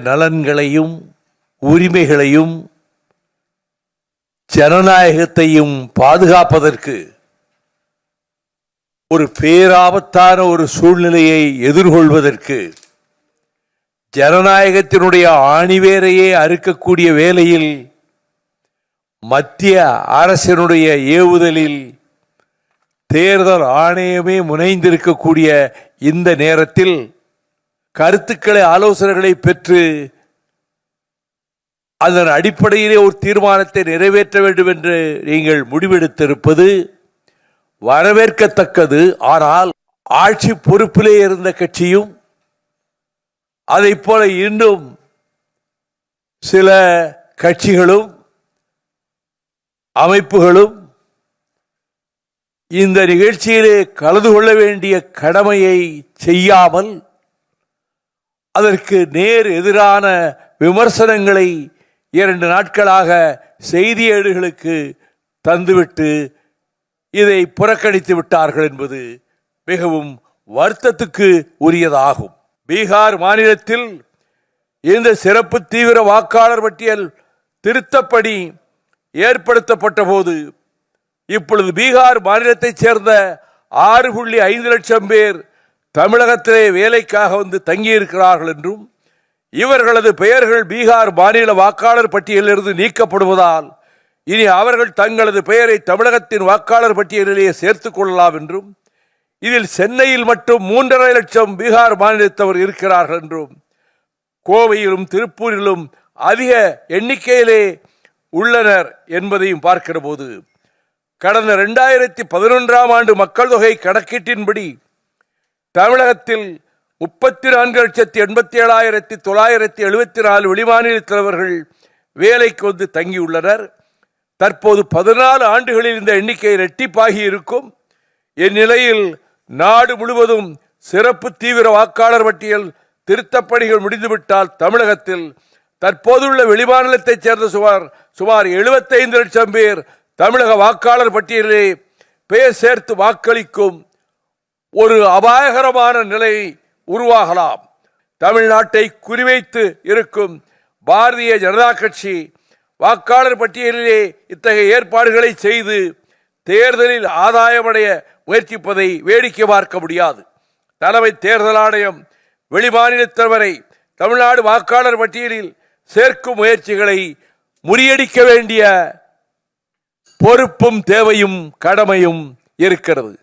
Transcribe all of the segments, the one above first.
நலன்களையும் உரிமைகளையும் ஜனநாயகத்தையும் பாதுகாப்பதற்கு ஒரு பேராபத்தான ஒரு சூழ்நிலையை எதிர்கொள்வதற்கு ஜனநாயகத்தினுடைய ஆணிவேரையே அறுக்கக்கூடிய வேளையில் மத்திய அரசினுடைய ஏவுதலில் தேர்தல் ஆணையமே முனைந்திருக்கக்கூடிய இந்த நேரத்தில் கருத்துக்களை ஆலோசனைகளை பெற்று அதன் அடிப்படையிலே ஒரு தீர்மானத்தை நிறைவேற்ற வேண்டும் என்று நீங்கள் முடிவெடுத்திருப்பது வரவேற்கத்தக்கது. ஆனால் ஆட்சி பொறுப்பிலே இருந்த கட்சியும் அதைப் போல இன்னும் சில கட்சிகளும் அமைப்புகளும் இந்த நிகழ்ச்சியிலே கலந்து கொள்ள வேண்டிய கடமையை செய்யாமல் அதற்கு நேர் எதிரான விமர்சனங்களை 2 நாட்களாக செய்தி ஏடுகளுக்கு தந்துவிட்டு இதை புறக்கணித்து விட்டார்கள் என்பது மிகவும் வருத்தத்துக்கு உரியதாகும். பீகார் மாநிலத்தில் இந்த சிறப்பு தீவிர வாக்காளர் பட்டியல் திருத்தப்படி ஏற்படுத்தப்பட்ட போது இப்பொழுது பீகார் மாநிலத்தைச் சேர்ந்த 6.5 லட்சம் பேர் தமிழகத்திலே வேலைக்காக வந்து தங்கியிருக்கிறார்கள் என்றும் இவர்களது பெயர்கள் பீகார் மாநில வாக்காளர் பட்டியலிலிருந்து நீக்கப்படுவதால் இனி அவர்கள் தங்களது பெயரை தமிழகத்தின் வாக்காளர் பட்டியலிலேயே சேர்த்துக் கொள்ளலாம் என்றும் இதில் சென்னையில் மட்டும் 3.5 லட்சம் பீகார் மாநிலத்தவர் இருக்கிறார்கள் என்றும் கோவையிலும் திருப்பூரிலும் அதிக எண்ணிக்கையிலே உள்ளனர் என்பதையும் பார்க்கிற போது கடந்த 2011ஆம் ஆண்டு மக்கள் தொகை கணக்கீட்டின்படி தமிழகத்தில் 34,87,974 வெளிமாநிலத்தவர்கள் வேலைக்கு வந்து தங்கியுள்ளனர். தற்போது 14 ஆண்டுகளில் இந்த எண்ணிக்கை இரட்டிப்பாகி இருக்கும். இந்நிலையில் நாடு முழுவதும் சிறப்பு தீவிர வாக்காளர் பட்டியல் திருத்தப்பணிகள் முடிந்துவிட்டால் தமிழகத்தில் தற்போதுள்ள வெளிமாநிலத்தைச் சேர்ந்த சுமார் 75 லட்சம் பேர் தமிழக வாக்காளர் பட்டியலிலே பெயர் சேர்த்து வாக்களிக்கும் ஒரு அபாயகரமான நிலை உருவாகலாம். தமிழ்நாட்டை குறிவைத்து இருக்கும் பாரதிய ஜனதா கட்சி வாக்காளர் பட்டியலிலே இத்தகைய ஏற்பாடுகளை செய்து தேர்தலில் ஆதாயமடைய முயற்சிப்பதை வேடிக்கை பார்க்க முடியாது. தலைமை தேர்தல் ஆணையம் வெளிமாநிலத்தவரை தமிழ்நாடு வாக்காளர் பட்டியலில் சேர்க்கும் முயற்சிகளை முறியடிக்க வேண்டிய பொறுப்பும் தேவையும் கடமையும் இருக்கிறது.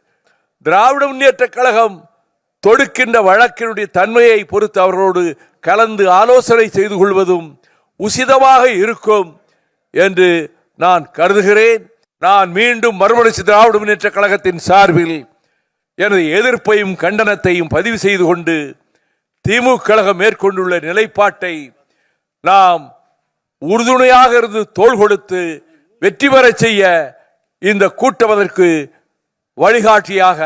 திராவிட முன்னேற்ற கழகம் தொடுக்கின்ற வழக்கினுடைய தன்மையை பொறுத்து அவர்களோடு கலந்து ஆலோசனை செய்து கொள்வதும் உசிதமாக இருக்கும் என்று நான் கருதுகிறேன். நான் மீண்டும் மறுமலர்ச்சி திராவிட முன்னேற்ற கழகத்தின் சார்பில் எனது எதிர்ப்பையும் கண்டனத்தையும் பதிவு செய்து கொண்டு திமுக கழகம் மேற்கொண்டுள்ள நிலைப்பாட்டை நாம் உறுதுணையாக இருந்து தோள் கொடுத்து வெற்றி பெற செய்ய இந்த கூட்டம் அதற்கு வழிகாட்டியாக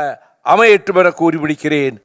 அமையட்டும் என கூறி முடிக்கிறேன்.